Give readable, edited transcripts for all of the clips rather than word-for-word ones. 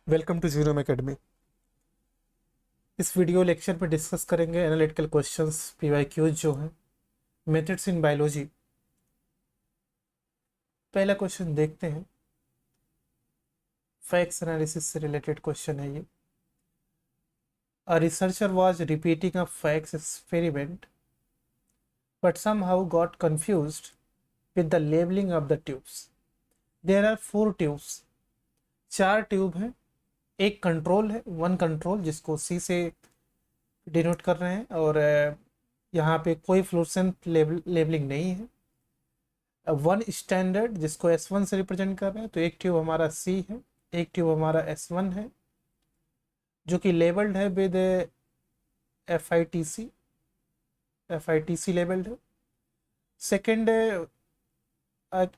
Welcome to जीरोम academy. इस video lecture में डिस्कस करेंगे एनालिटिकल क्वेश्चंस पीवाईक्यूज जो हैं मेथड्स इन बायोलॉजी। पहला क्वेश्चन देखते हैं। फैक्ट्स एनालिसिस से रिलेटेड क्वेश्चन है ये। A researcher was repeating a FACS experiment but somehow got confused with the labeling of the tubes. There are 4 tubes, 4 tube हैं। एक कंट्रोल है, वन कंट्रोल, जिसको सी से डिनोट कर रहे हैं, और यहाँ पे कोई फ्लोरेसेंट लेबलिंग नहीं है। वन स्टैंडर्ड जिसको S1 से रिप्रेजेंट कर रहे हैं, तो एक ट्यूब हमारा C है, एक ट्यूब हमारा S1 है जो कि लेबल्ड है विद FITC, लेबल्ड है। सेकेंड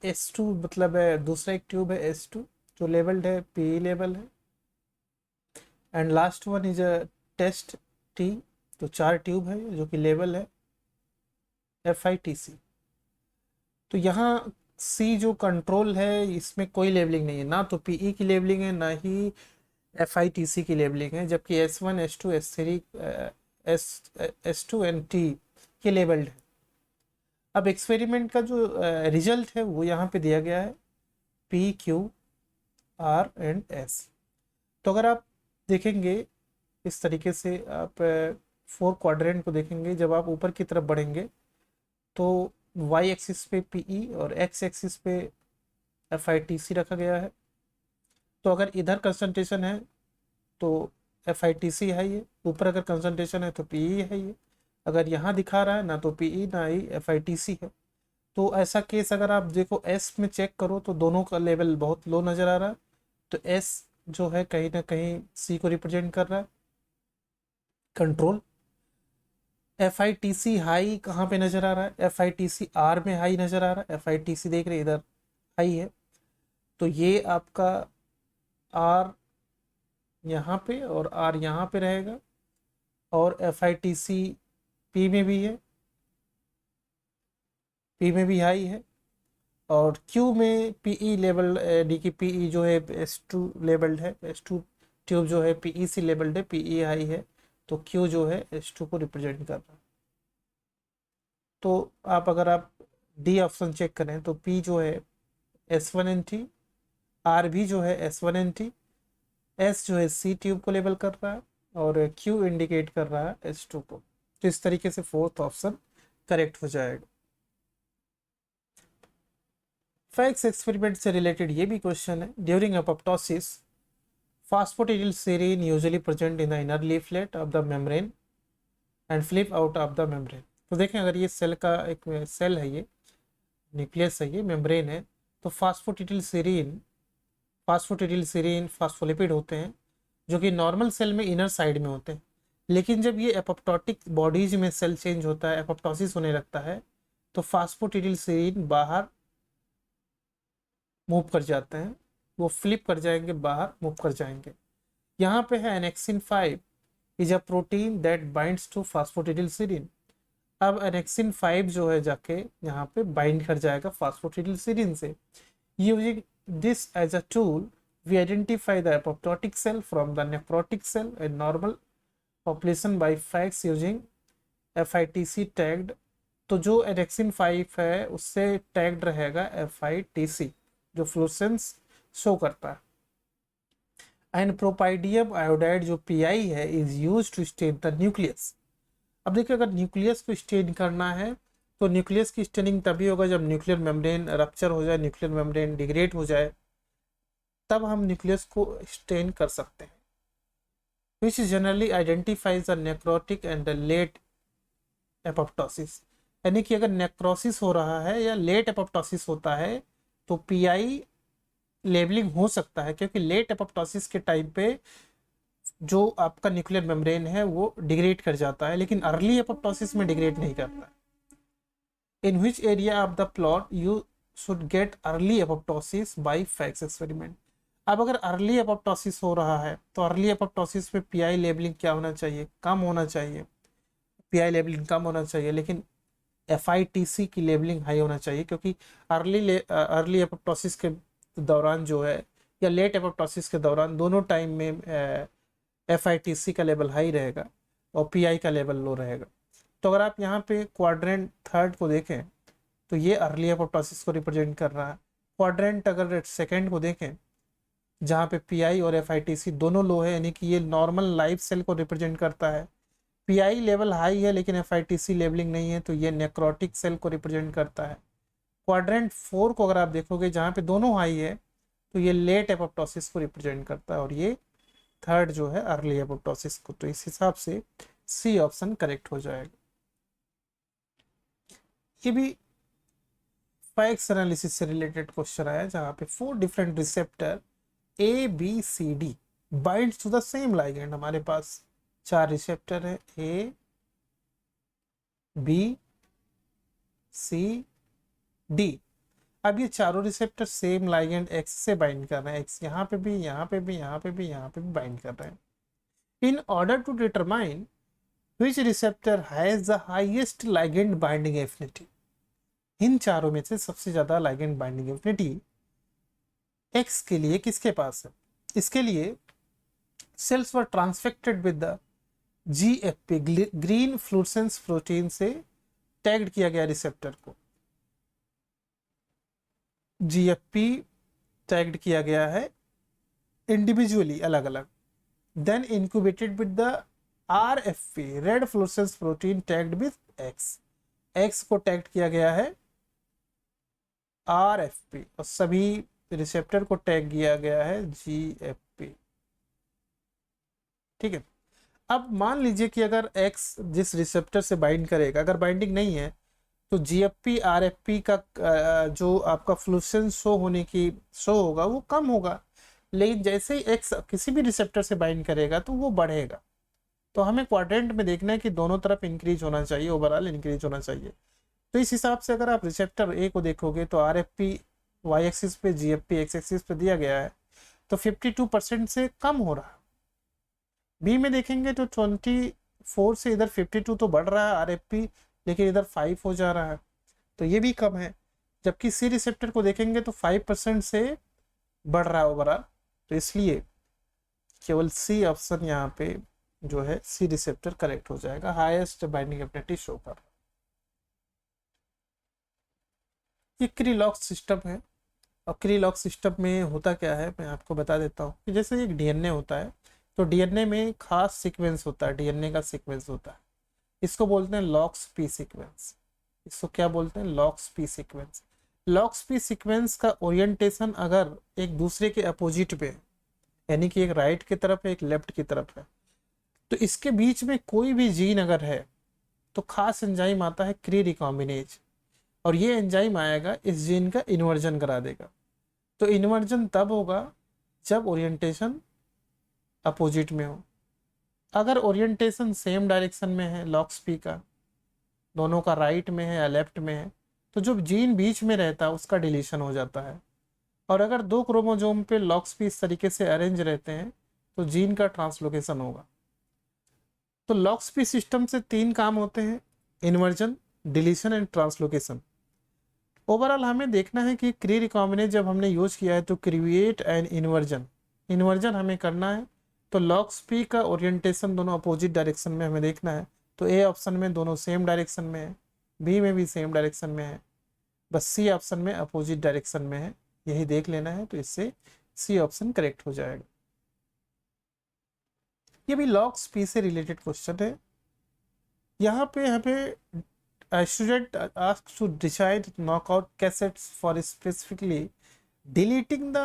S2, मतलब दूसरा एक ट्यूब है S2 जो लेबल्ड है, PE लेबल है। And last one is test T, तो 4 ट्यूब है जो कि लेबल है FITC। तो यहाँ C जो कंट्रोल है इसमें कोई लेबलिंग नहीं है, ना तो PE की लेबलिंग है ना ही FITC की लेबलिंग है, जबकि S1, S2, S3, S2 and T के लेबल्ड है। अब एक्सपेरिमेंट का जो रिजल्ट है वो यहाँ पे दिया गया है P, Q, R and S। तो अगर आप देखेंगे इस तरीके से, आप 4 क्वाड्रेंट को देखेंगे, जब आप ऊपर की तरफ बढ़ेंगे तो y एक्सिस पे PE और x एक्सिस पे FITC रखा गया है। तो अगर इधर कंसंट्रेशन है तो FITC है ये, ऊपर अगर कंसंट्रेशन है तो PE है ये। अगर यहाँ दिखा रहा है ना तो PE ना ही FITC है। तो ऐसा केस अगर आप देखो S में चेक करो तो दोनों का लेवल बहुत लो नज़र आ रहा है। तो S जो है कहीं ना कहीं C को रिप्रेजेंट कर रहा है, कंट्रोल। FITC हाई कहाँ पे नज़र आ रहा है? FITC R में हाई नज़र आ रहा है। FITC देख रहे इधर हाई है, तो ये आपका R यहाँ पे और R यहाँ पे रहेगा। और FITC P में भी है, P में भी हाई है। और Q में PE लेवल डी की PE जो है S2 लेवल्ड है, S2 ट्यूब जो है PEC लेवल्ड है, PE हाई है, तो Q जो है S2 को रिप्रेजेंट कर रहा है। तो अगर आप डी ऑप्शन चेक करें तो P जो है S1 एन टी, R भी जो है S1 एन टी, S जो है C ट्यूब को लेबल कर रहा है, और Q इंडिकेट कर रहा है S2 को। तो इस तरीके से फोर्थ ऑप्शन करेक्ट हो जाएगा। फैक्स एक्सपेरिमेंट से रिलेटेड ये भी क्वेश्चन है। During apoptosis phosphatidyl serine usually present in the inner leaflet of the membrane and flip out of the membrane. तो देखें, अगर ये सेल का एक सेल है, ये न्यूक्लियस है, ये मेम्ब्रेन है, तो फास्फोटिडिल सेरीन फास्फोलिपिड होते हैं जो कि नॉर्मल सेल में इनर साइड में होते हैं। लेकिन जब ये एपोप्टोटिक बॉडीज में सेल चेंज होता है, एपोप्टोसिस होने लगता है, तो फास्फोटिडिल सेरीन बाहर मूव कर जाते हैं, वो फ्लिप कर जाएंगे, बाहर मूव कर जाएंगे। यहाँ पे है annexin 5 is a protein that binds to phosphatidyl serine. अब एनेक्सिन 5 जो है जाके यहाँ पे बाइंड कर जाएगा फास्फोटिडिल सीरीन से। Using this as a tool we identify the apoptotic cell from the necrotic cell in normal population by facts using FITC tagged। तो जो एनेक्सिन 5 है उससे टैग्ड रहेगा FITC जो फ्लोरेसेंस शो करता है। एंड प्रोपाइडियम आयोडाइड जो PI है is use to stain the nucleus. अब देखिए, अगर न्यूक्लियस को स्टेन करना है तो न्यूक्लियस की स्टेनिंग तभी होगा जब न्यूक्लियर मेम्ब्रेन रप्चर हो जाए, न्यूक्लियर मेम्ब्रेन डिग्रेड हो जाए, तब हम न्यूक्लियस को स्टेन कर सकते हैं। Which generally identifies the necrotic and the late apoptosis. यानी कि अगर नेक्रोसिस हो रहा है या लेट एपोप्टोसिस होता है तो PI लेबलिंग हो सकता है, क्योंकि लेट एपोप्टोसिस के टाइम पे जो आपका न्यूक्लियर मेम्ब्रेन है वो डिग्रेड कर जाता है, लेकिन अर्ली एपोप्टोसिस में डिग्रेड नहीं करता। In which area of the plot you should get early apoptosis by FACS experiment. अब अगर अर्ली एपोप्टोसिस हो रहा है तो अर्ली एपोप्टोसिस में PI लेबलिंग क्या होना चाहिए? कम होना चाहिए। PI लेबलिंग कम होना चाहिए, लेकिन FITC की लेबलिंग हाई होना चाहिए, क्योंकि अर्ली एपोप्टोसिस के दौरान जो है या लेट एपोप्टोसिस के दौरान, दोनों टाइम में FITC का लेवल हाई रहेगा और PI का लेवल लो रहेगा। तो अगर आप यहाँ पे क्वाड्रेंट थर्ड को देखें तो ये अर्ली एपोप्टोसिस को रिप्रेजेंट कर रहा है। क्वाड्रेंट अगर सेकेंड को देखें जहाँ पे PI और FITC दोनों लो है, यानी कि ये नॉर्मल लाइफ सेल को रिप्रेजेंट करता है। PI लेवल हाई है लेकिन FITC लेवलिंग नहीं है, तो ये नेक्रोटिक सेल को रिप्रेजेंट करता है। क्वाड्रेंट 4 को अगर आप देखोगे जहाँ पे दोनों हाई है तो ये लेट एपोप्टोसिस को रिप्रेजेंट करता है, और ये थर्ड जो है अर्ली एपोप्टोसिस को। तो इस हिसाब से C ऑप्शन करेक्ट हो जाएगा। ये भी फैक्ट्स एनालिसिस से रिलेटेड क्वेश्चन आया जहाँ पे 4 different receptor ABCD binds to the same ligand. हमारे पास 4 रिसेप्टर है A B C D। अब ये चारों रिसेप्टर सेम लाइगेंड X से बाइंड कर रहे हैं, X यहाँ पे भी, यहाँ पे भी, यहाँ पे भी, यहाँ पे भी बाइंड कर रहे हैं। In order to determine which receptor has the highest ligand binding affinity, इन चारों में से सबसे ज्यादा लाइगेंड बाइंडिंग एफिनिटी X के लिए किसके पास है? इसके लिए cells were transfected with the GFP green fluorescence protein से टैग्ड किया गया रिसेप्टर को, GFP टैग्ड किया गया है इंडिविजुअली अलग अलग। Then incubated with the RFP red fluorescence protein tagged with X को टैग्ड किया गया है RFP और सभी रिसेप्टर को टैग किया गया है GFP। ठीक है। अब मान लीजिए कि अगर X जिस रिसेप्टर से बाइंड करेगा, अगर बाइंडिंग नहीं है तो GFP RFP का जो आपका फ्लूरेसेंस शो होगा वो कम होगा, लेकिन जैसे ही X किसी भी रिसेप्टर से बाइंड करेगा तो वो बढ़ेगा। तो हमें क्वाड्रेंट में देखना है कि दोनों तरफ इंक्रीज होना चाहिए, ओवरऑल इंक्रीज होना चाहिए। तो इस हिसाब से अगर आप रिसेप्टर A को देखोगे तो RFP Y एक्सिस पे, GFP X एक्सिस पे दिया गया है, तो 52% से कम हो रहा है। B में देखेंगे तो 24 से इधर 52 तो बढ़ रहा है RFP, लेकिन इधर 5 हो जा रहा है, तो ये भी कम है। जबकि C रिसेप्टर को देखेंगे तो 5% से बढ़ रहा है ओवरऑल, तो इसलिए केवल C ऑप्शन यहाँ पे जो है C रिसेप्टर करेक्ट हो जाएगा, हाईएस्ट बाइंडिंग एफिनिटी शो कर। ये क्रीलॉक्स सिस्टम है, और क्रीलॉक्स सिस्टम में होता क्या है मैं आपको बता देता हूँ कि जैसे एक DNA होता है, तो DNA में खास सीक्वेंस होता है, DNA का सीक्वेंस होता है, इसको बोलते हैं LOXP सीक्वेंस। इसको क्या बोलते हैं? LOXP sequence. LOXP सीक्वेंस का ओरिएंटेशन अगर एक दूसरे के अपोजिट पे, यानी कि एक राइट की तरफ है एक लेफ्ट की तरफ है, तो इसके बीच में कोई भी जीन अगर है तो खास एंजाइम आता है क्री रिकॉम्बिनेज, और ये एंजाइम आएगा इस जीन का इन्वर्जन करा देगा। तो इन्वर्जन तब होगा जब ओरिएंटेशन अपोजिट में हो। अगर ओरिएंटेशन सेम डायरेक्शन में है LOXP का, दोनों का राइट में है या लेफ्ट में है, तो जो जीन बीच में रहता है उसका डिलीशन हो जाता है। और अगर 2 क्रोमोसोम पे LOXP इस तरीके से अरेंज रहते हैं तो जीन का ट्रांसलोकेशन होगा। तो LOXP सिस्टम से 3 काम होते हैं, inversion, deletion and translocation. Overall हमें देखना है कि क्री रिकॉम्बिनेज जब हमने यूज किया है तो क्रिएट एंड इन्वर्जन हमें करना है। तो LOXP का ओरिएंटेशन दोनों अपोजिट डायरेक्शन में हमें देखना है, तो A ऑप्शन में दोनों सेम डायरेक्शन में है, B में भी सेम डायरेक्शन में है, बस C ऑप्शन में अपोजिट डायरेक्शन में है, यही देख लेना है। तो इससे C ऑप्शन करेक्ट हो जाएगा। ये भी LOXP से रिलेटेड क्वेश्चन है। यहाँ पे हमें student asked to decide knockout cassettes for specifically deleting the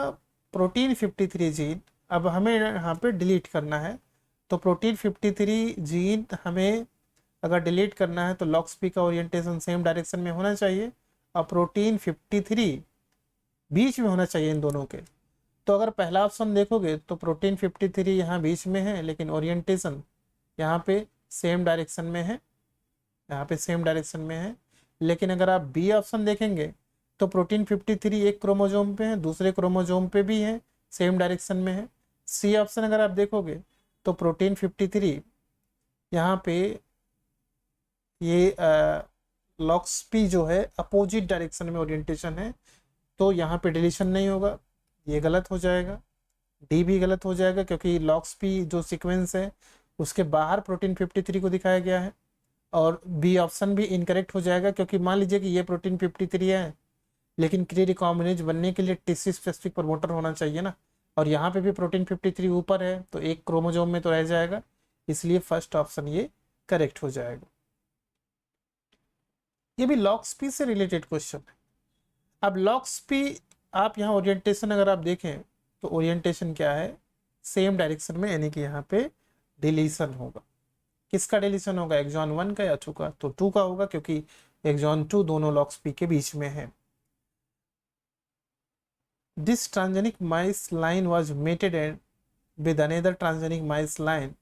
protein 53 gene. अब हमें यहाँ पे डिलीट करना है, तो प्रोटीन 53 जीन हमें अगर डिलीट करना है तो LOXP का ओरिएंटेशन सेम डायरेक्शन में होना चाहिए और प्रोटीन 53 बीच में होना चाहिए इन दोनों के। तो अगर पहला ऑप्शन देखोगे तो प्रोटीन 53 यहाँ बीच में है, लेकिन ओरिएंटेशन यहाँ पे सेम डायरेक्शन में है, यहाँ पे सेम डायरेक्शन में है। लेकिन अगर आप B ऑप्शन देखेंगे तो प्रोटीन 53 एक क्रोमोसोम पे है, दूसरे क्रोमोसोम पे भी है, सेम डायरेक्शन में है। C ऑप्शन अगर आप देखोगे तो प्रोटीन 53 यहाँ पे ये LOXP जो है अपोजिट डायरेक्शन में ओरिएंटेशन है, तो यहाँ पे डिलीशन नहीं होगा, ये गलत हो जाएगा, डी भी गलत हो जाएगा क्योंकि लॉक्स पी जो सीक्वेंस है उसके बाहर प्रोटीन 53 को दिखाया गया है, और बी ऑप्शन भी इनकरेक्ट हो जाएगा क्योंकि मान लीजिए कि ये प्रोटीन 53 है लेकिन क्री रिकॉम्बिनेज बनने के लिए टिश्यू स्पेसिफिक प्रमोटर होना चाहिए ना, और यहाँ पे भी प्रोटीन 53 ऊपर है तो एक क्रोमोजोम में तो रह जाएगा, इसलिए फर्स्ट ऑप्शन ये करेक्ट हो जाएगा। ये भी लॉक्स पी से रिलेटेड क्वेश्चन है। अब लॉक्स पी आप यहाँ ओरिएंटेशन अगर आप देखें तो ओरिएंटेशन क्या है, सेम डायरेक्शन में, यानी कि यहाँ पे डिलीशन होगा। किसका डिलीशन होगा, एक्सॉन 1 का या 2 का, तो 2 का होगा क्योंकि एक्सॉन 2 दोनों लॉक्स पी के बीच में है। This transgenic mice line was mated with another transgenic mice line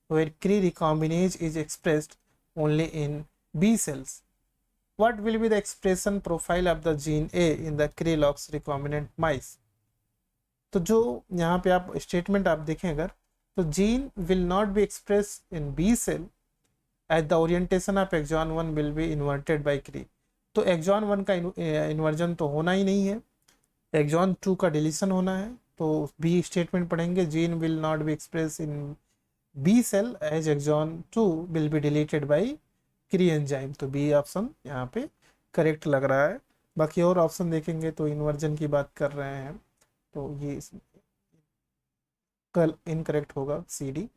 where Cre recombinase is expressed only in B cells. What will be the expression profile of the gene A in the Cre-Lox recombinant mice? तो जो यहाँ पे आप statement आप देखें अगर, तो gene will not be express in B cell at the orientation of exon 1 will be inverted by Cre. तो एक्सॉन 1 का इन्वर्जन तो होना ही नहीं है, एक्सॉन 2 का डिलीशन होना है, तो बी स्टेटमेंट पढ़ेंगे, gene will not be express in B cell as exon 2 will be deleted by Cre enzyme. तो बी ऑप्शन यहाँ पे करेक्ट लग रहा है। बाकी और ऑप्शन देखेंगे तो इन्वर्जन की बात कर रहे हैं तो ये कल इनकरेक्ट होगा, सी डी।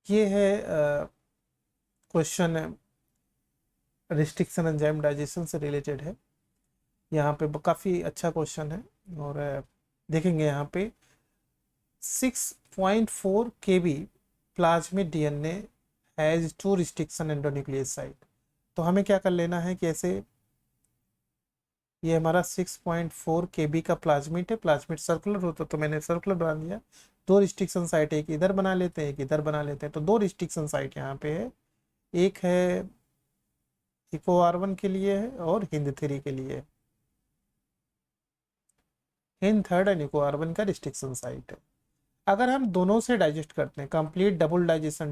ये है क्वेश्चन रिस्ट्रिक्शन एंजाइम डाइजेशन से रिलेटेड है। यहाँ पे काफ़ी अच्छा क्वेश्चन है, और देखेंगे यहाँ पे 6.4 kb plasmid DNA has 2 restriction endonucleoside. तो हमें क्या कर लेना है कि ऐसे ये हमारा 6.4 kb का प्लाज्मिड है, प्लाज्मिड सर्कुलर होता तो मैंने सर्कुलर बना दिया, 2 रिस्ट्रिक्शन साइट, एक इधर बना लेते हैं एक इधर बना लेते हैं, तो 2 रिस्ट्रिक्शन साइट यहाँ पे है, एक है इको R1 के लिए है और हिंद 3 के लिए है। हिंद 3 और इको R1 का रिस्ट्रिक्शन साइट है। अगर हम दोनों से डाइजेस्ट करते हैं कंप्लीट डबल डाइजेशन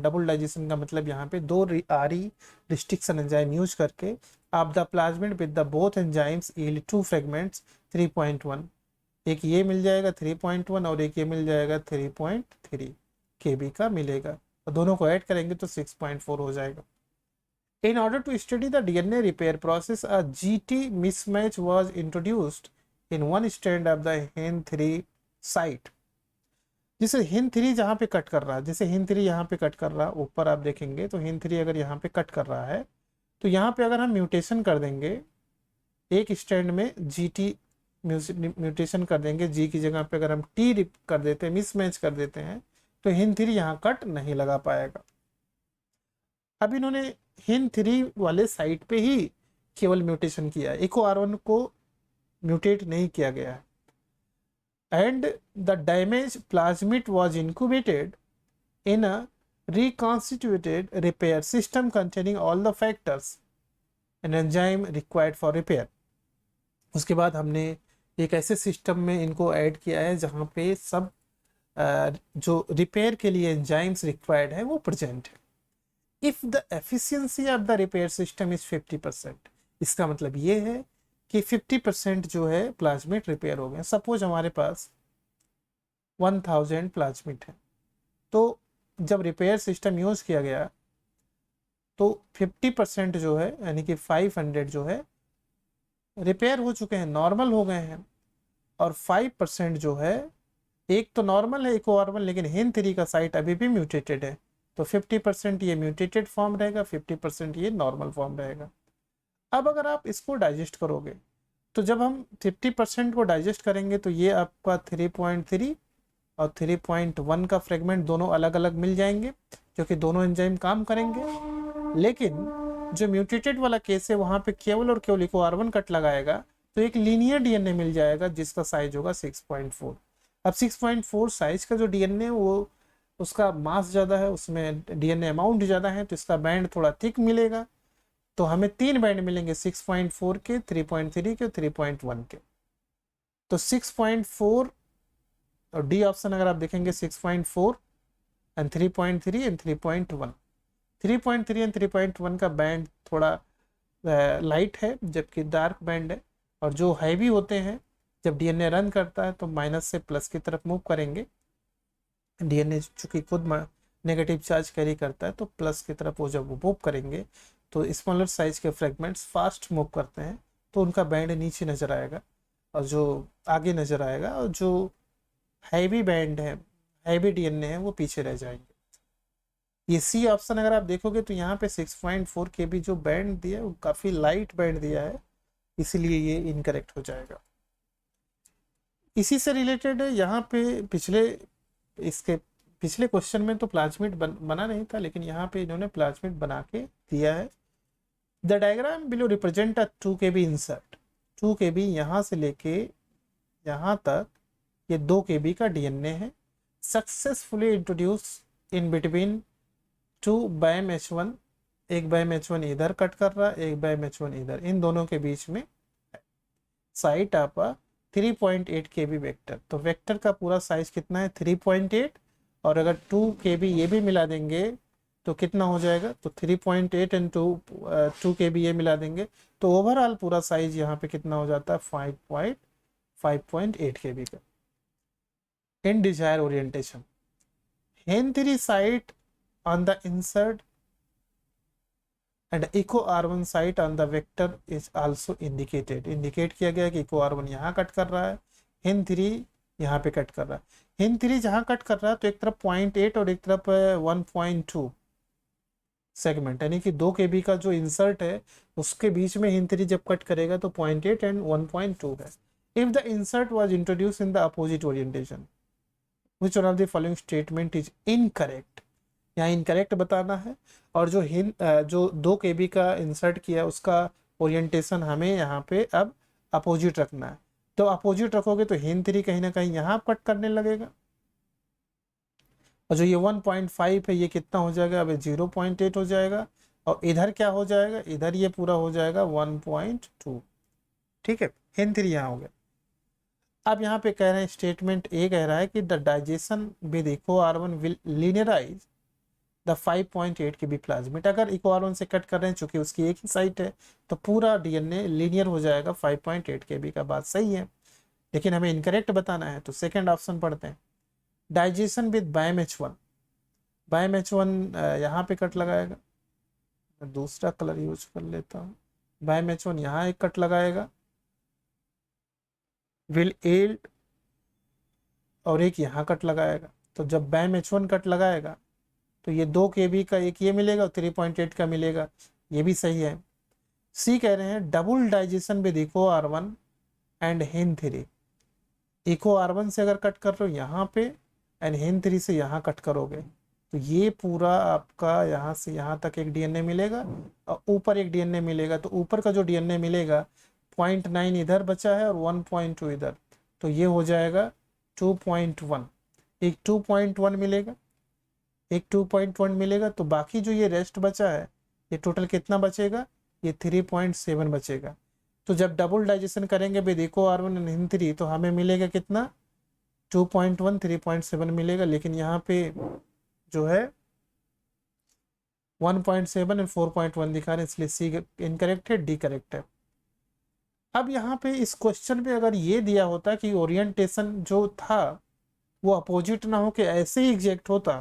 का मतलब यहाँ पे 2 RE रिस्ट्रिक्शन एंजाइम यूज करके आप the plasmid with the both enzymes yield 2 fragments 3.1, एक ये मिल जाएगा 3.1 और एक ये मिल जाएगा 3.3 kb का मिलेगा, और दोनों को ऐड करेंगे तो 6.4 हो जाएगा। In order to study the DNA repair process, a GT mismatch was introduced in one strand of the HIN3 site. जिसे HIN3 जहाँ पे कट कर रहा है, जैसे HIN3 यहाँ पे कट कर रहा है, ऊपर आप देखेंगे तो HIN3 अगर यहाँ पे कट कर रहा है तो यहाँ पे अगर हम म्यूटेशन कर देंगे, एक स्ट्रैंड में GT म्यूटेशन कर देंगे, G की जगह पे अगर हम T कर देते हैं, मिसमैच कर देते हैं, तो HIN3 यहाँ कट नहीं लगा पाएगा। अब इन्होंने HIN3 वाले साइट पे ही केवल म्यूटेशन किया है, इको R1 को म्यूटेट नहीं किया गया है, and the damaged plasmid was incubated in a reconstituted repair system containing all the factors and enzyme required for repair। उसके बाद हमने एक ऐसे सिस्टम में इनको ऐड किया है जहाँ पे सब जो रिपेयर के लिए एंजाइम्स रिक्वायर्ड है वो प्रेजेंट है। If the efficiency of the repair system is 50%, इसका मतलब ये है कि 50% जो है प्लाज्मिड रिपेयर हो गए। सपोज हमारे पास 1000 प्लाज्मिड है, तो जब रिपेयर सिस्टम यूज किया गया तो 50% जो है यानी कि 500 जो है रिपेयर हो चुके हैं, नॉर्मल हो गए हैं, और 5% जो है एक तो नॉर्मल है इको R1 लेकिन HIN3 का साइट अभी भी म्यूटेटेड है, तो 50% ये म्यूटेटेड फॉर्म रहेगा, 50% ये नॉर्मल फॉर्म रहेगा। अब अगर आप इसको डाइजेस्ट करोगे तो जब हम 50% को डाइजेस्ट करेंगे तो ये आपका 3.3 और 3.1 का फ्रेगमेंट दोनों अलग अलग मिल जाएंगे क्योंकि दोनों एंजाइम काम करेंगे। लेकिन जो म्यूटेटेड वाला केस है वहाँ पे केवल और केवल इको R1 कट लगाएगा तो एक लीनियर डीएनए मिल जाएगा जिसका साइज होगा 6.4। अब 6.4 साइज का जो डीएनए वो उसका मास ज़्यादा है, उसमें डीएनए अमाउंट ज़्यादा है, तो इसका बैंड थोड़ा थिक मिलेगा। तो हमें 3 बैंड मिलेंगे 6.4 के, 3.3 के, 3.1 के। तो 6.4 और डी ऑप्शन अगर आप देखेंगे 6.4 एंड 3.3 एंड 3.1, 3.3 एंड 3.1 का बैंड थोड़ा लाइट है जबकि डार्क बैंड है और जो हैवी होते हैं जब डीएनए रन करता है तो माइनस से प्लस की तरफ मूव करेंगे। डीएनए चूंकि खुद नेगेटिव चार्ज कैरी करता है तो प्लस की तरफ वो जब मूव करेंगे तो स्मॉलर साइज के फ्रेगमेंट्स फास्ट मूव करते हैं, तो उनका बैंड नीचे नज़र आएगा और जो आगे नज़र आएगा, और जो हैवी बैंड है, हैवी डीएनए है, वो पीछे रह जाएंगे। ये सी ऑप्शन अगर आप देखोगे तो यहाँ पे 6.4 केबी जो बैंड दिया है वो काफ़ी लाइट बैंड दिया है, इसीलिए ये इनकरेक्ट हो जाएगा। इसी से रिलेटेड है यहाँ पे इसके पिछले क्वेश्चन में तो प्लाज्मिड बना नहीं था, लेकिन यहाँ पे इन्होंने प्लाज्मिड बना के दिया है। The diagram below represent a 2 KB insert. 2 केबी यहाँ से लेके यहाँ तक ये 2 केबी का डीएनए है, successfully introduce in between 2 बैम H1। एक बैम H1 इधर कट कर रहा है, एक बैम H1 इधर, इन दोनों के बीच में साइट आपका 3.8 केबी वेक्टर। तो वेक्टर का पूरा साइज कितना है 3.8, और अगर 2 केबी ये भी मिला देंगे तो कितना हो जाएगा, तो 3.8 एंड 2 केबी ये मिला देंगे तो ओवरऑल पूरा साइज यहाँ पे कितना हो जाता है 5.8 केबी का। In desire orientation, Hen3 site on the insert and echo R1 site on the vector is also indicated। Indicate किया गया कि echo R1 यहाँ कट कर रहा है, Hen3 यहाँ पे कट कर रहा है। Hen3 जहाँ कट कर रहा है तो एक तरफ 0.8 और एक तरफ 1.2 सेगमेंट, यानी कि 2 केबी का जो इंसर्ट है उसके बीच में Hen3 जब कट करेगा तो 0.8 एंड 1.2 है। If the insert was introduce in the opposite orientation, which one of the following statement is incorrect। यहाँ इनकरेक्ट बताना है, और जो 2 केबी का इंसर्ट किया उसका ओरिएंटेशन हमें यहाँ पे अब अपोजिट रखना है। तो अपोजिट रखोगे तो Hen3 कहीं ना कहीं यहाँ कट करने लगेगा, और जो ये 1.5 है ये कितना हो जाएगा, अब 0.8 हो जाएगा, और इधर क्या हो जाएगा, इधर ये पूरा हो जाएगा 1.2। ठीक है, Hen3 यहाँ हो गया। अब यहाँ पे कह रहे हैं, स्टेटमेंट ए कह रहा है कि the digestion with Eco R1 will linearize the 5.8 KB plasmid. अगर इको R1 से कट कर रहे हैं, चूंकि उसकी एक ही साइट है तो पूरा डीएनए लीनियर हो जाएगा 5.8 केबी का। बात सही है, लेकिन हमें इनकरेक्ट बताना है, तो सेकंड ऑप्शन पढ़ते हैं। डाइजेशन विद बायम H1, बायम H1 यहाँ पे कट लगाएगा, मैं दूसरा कलर यूज कर लेता हूँ। बायम H1 यहाँ एक कट लगाएगा, विल एल्ड, और एक यहाँ कट लगाएगा। तो जब बैम H1 कट लगाएगा तो ये 2 केबी का एक ये मिलेगा और 3.8 का मिलेगा, ये भी सही है। सी कह रहे हैं double digestion with Eco R1 and Hen3। Eco R1 से अगर कट कर रहे हो यहाँ पे, एंड Hen3 से यहाँ कट करोगे तो ये पूरा आपका यहाँ से यहाँ तक एक डीएनए मिलेगा और ऊपर एक डीएनए मिलेगा। तो ऊपर का जो डीएनए मिलेगा 0.9 इधर बचा है और 1.2 इधर, तो ये हो जाएगा 2.1। एक 2.1 मिलेगा, एक 2.1 मिलेगा, तो बाकी जो ये रेस्ट बचा है ये टोटल कितना बचेगा, ये 3.7 बचेगा। तो जब डबल डाइजेशन करेंगे with Eco R1 and Hen3 तो हमें मिलेगा कितना, 2.1 3.7 मिलेगा। लेकिन यहाँ पे जो है 1.7 एंड 4.1 दिखा रहे हैं, इसलिए सी इनकरेक्ट है, डी करेक्ट है। अब यहाँ पे इस क्वेश्चन पे अगर ये दिया होता कि ओरिएंटेशन जो था वो अपोजिट ना हो के ऐसे ही एग्जैक्ट होता,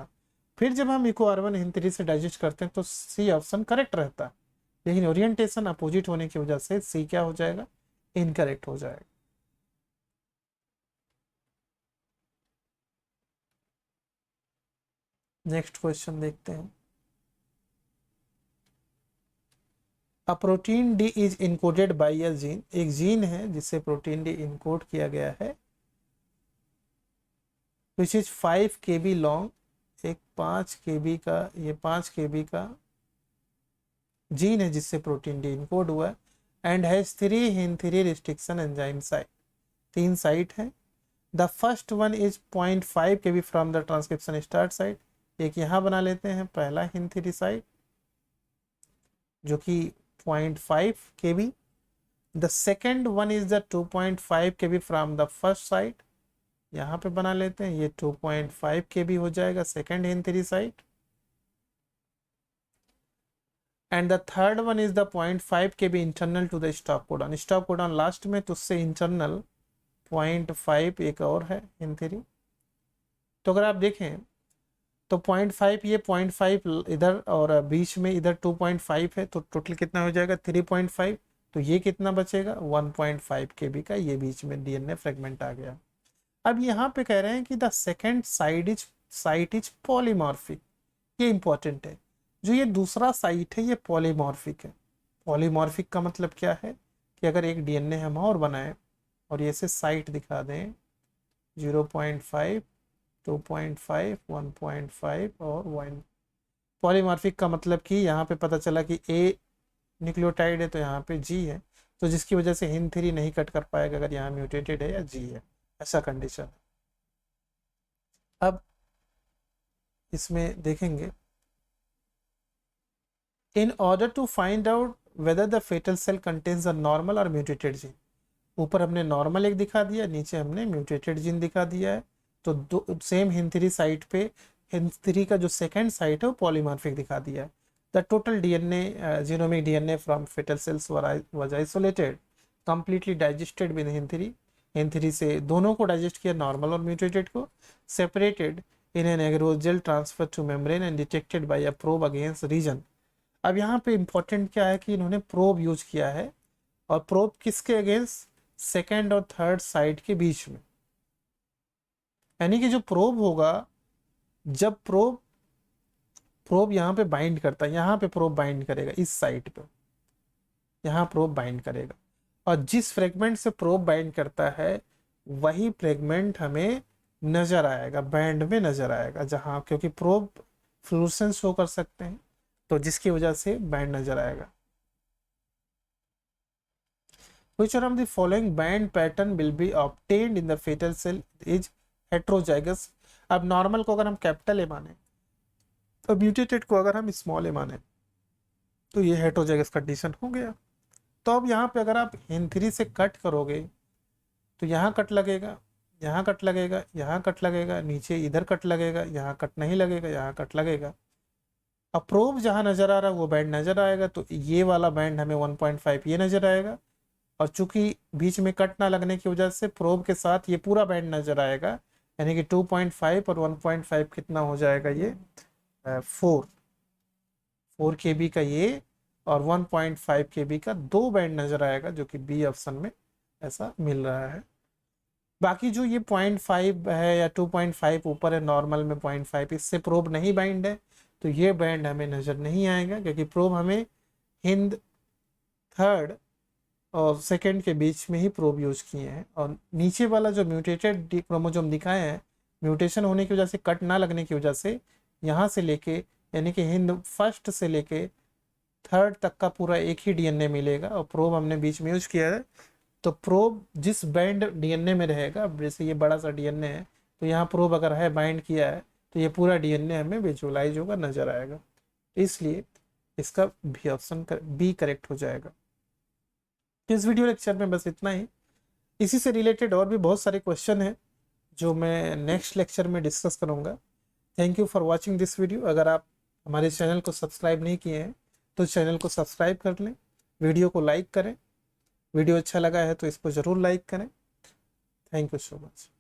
फिर जब हम इको R1 Hen3 से डाइजेस्ट करते हैं तो सी ऑप्शन करेक्ट रहता, लेकिन ओरिएंटेशन अपोजिट होने की वजह से सी क्या हो जाएगा, इनकरेक्ट हो जाएगा। नेक्स्ट क्वेश्चन देखते हैं। A protein D is encoded by a gene, एक जीन है जिससे प्रोटीन डी इनकोड किया गया है, विच इज 5 KB लॉन्ग, एक 5 KB का, ये 5 KB का जीन है जिससे प्रोटीन डी इनकोड हुआ है, and has 3 Hen3 restriction enzyme site, 3 site है। The first one is 0.5 KB from the transcription start site, एक यहाँ बना लेते हैं पहला Hen3 साइट जो कि 0.5 KB। The second one is the 2.5 KB from the first sight, यहाँ पे बना लेते हैं, ये 2.5 KB हो जाएगा सेकेंड Hen3 साइट। And the third one is the 0.5 K B internal to the stop codon, stop codon last में, तो उससे इंटरनल 0.5 एक और है इन थ्री। तो अगर आप देखें तो 0.5 ये 0.5 इधर और बीच में इधर 2.5 है, तो टोटल कितना हो जाएगा 3.5। तो ये कितना बचेगा 1.5 के बी का, ये बीच में डीएनए फ्रेगमेंट आ गया। अब यहाँ पे कह रहे हैं कि the second site is polymorphic, ये इंपॉर्टेंट है। जो ये दूसरा साइट है ये पॉलीमॉर्फिक है। पॉलीमॉर्फिक का मतलब क्या है कि अगर एक डीएनए हम और बनाएं और ये से साइट दिखा दें 0.5, 2.5, 1.5 और 1, पॉलीमॉर्फिक का मतलब कि यहाँ पे पता चला कि ए न्यूक्लियोटाइड है तो यहाँ पे जी है, तो जिसकी वजह से HIN3 नहीं कट कर पाएगा अगर यहाँ म्यूटेटेड है या जी है, ऐसा कंडीशन। अब इसमें देखेंगे in order to find out whether the fetal cell contains a normal और म्यूटेटेड जीन, ऊपर हमने नॉर्मल एक दिखा दिया, नीचे हमने म्यूटेटेड जीन दिखा दिया है। तो दो सेम HIN3 साइट पे HIN3 का जो सेकेंड साइट है वो पॉलीमॉर्फिक दिखा दिया है। The total DNA genomic DNA from fetal cells was isolated completely digested with HIN3 से दोनों को डाइजेस्ट किया, नॉर्मल और म्यूटेटेड को, separated in an agarose gel transfer to membrane and detected by a probe against region. अब यहाँ पे important क्या है कि इन्होंने प्रोब यूज किया है, और प्रोब किसके अगेंस्ट, सेकेंड और थर्ड साइड के बीच में। यानी कि जो प्रोब होगा, जब प्रोब यहाँ पे बाइंड करता है, यहाँ पे प्रोब बाइंड करेगा इस साइड पे, यहाँ प्रोब बाइंड करेगा, और जिस फ्रेगमेंट से प्रोब बाइंड करता है वही फ्रेगमेंट हमें नजर आएगा, बैंड में नजर आएगा, जहाँ क्योंकि प्रोब फ्लूरेसेंस शो कर सकते हैं, तो जिसकी वजह से बैंड नजर आएगा। Which one of the following band pattern will be obtained in the fetal cell is heterozygous? अब नॉर्मल को अगर हम कैपिटल ए माने, तो म्यूटेटेड को अगर हम स्मॉल ए माने, तो ये हेटरोजाइगस कंडीशन हो गया। तो अब यहाँ पे अगर आप HIN3 से कट करोगे तो यहाँ कट लगेगा, यहाँ कट लगेगा, यहाँ कट लगेगा, नीचे इधर कट लगेगा, यहाँ कट नहीं लगेगा, यहाँ कट लगेगा। अब प्रोब जहाँ नजर आ रहा है वो बैंड नजर आएगा, तो ये वाला बैंड हमें 1.5 ये नजर आएगा, और चूंकि बीच में कट ना लगने की वजह से प्रोब के साथ ये पूरा बैंड नजर आएगा, यानी कि 2.5 और 1.5 कितना हो जाएगा, ये 4 KB का ये, और 1.5 KB का दो बैंड नजर आएगा, जो कि बी ऑप्शन में ऐसा मिल रहा है। बाकी जो ये 0.5 है या 2.5 ऊपर है नॉर्मल में 0.5, इससे प्रोब नहीं बाइंड है, तो ये बैंड हमें नजर नहीं आएगा, क्योंकि प्रोब हमें हिंद थर्ड और सेकेंड के बीच में ही प्रोब यूज किए हैं। और नीचे वाला जो म्यूटेटेड क्रोमोसोम दिखाए हैं, म्यूटेशन होने की वजह से, कट ना लगने की वजह से, यहाँ से लेके यानी कि हिंद फर्स्ट से लेके थर्ड तक का पूरा एक ही डीएनए मिलेगा, और प्रोब हमने बीच में यूज किया है। तो प्रोब जिस बैंड डीएनए में रहेगा, जैसे ये बड़ा सा डीएनए है, तो यहाँ प्रोब अगर है बाइंड किया है, तो ये पूरा डीएनए हमें विजुअलाइज होगा, नजर आएगा, इसलिए इसका भी ऑप्शन बी करेक्ट हो जाएगा। इस वीडियो लेक्चर में बस इतना ही। इसी से रिलेटेड और भी बहुत सारे क्वेश्चन हैं जो मैं नेक्स्ट लेक्चर में डिस्कस करूंगा। Thank you for watching this video. अगर आप हमारे चैनल को सब्सक्राइब नहीं किए हैं तो चैनल को सब्सक्राइब कर लें, वीडियो को लाइक करें, वीडियो अच्छा लगा है तो इसको ज़रूर लाइक करें। Thank you so much.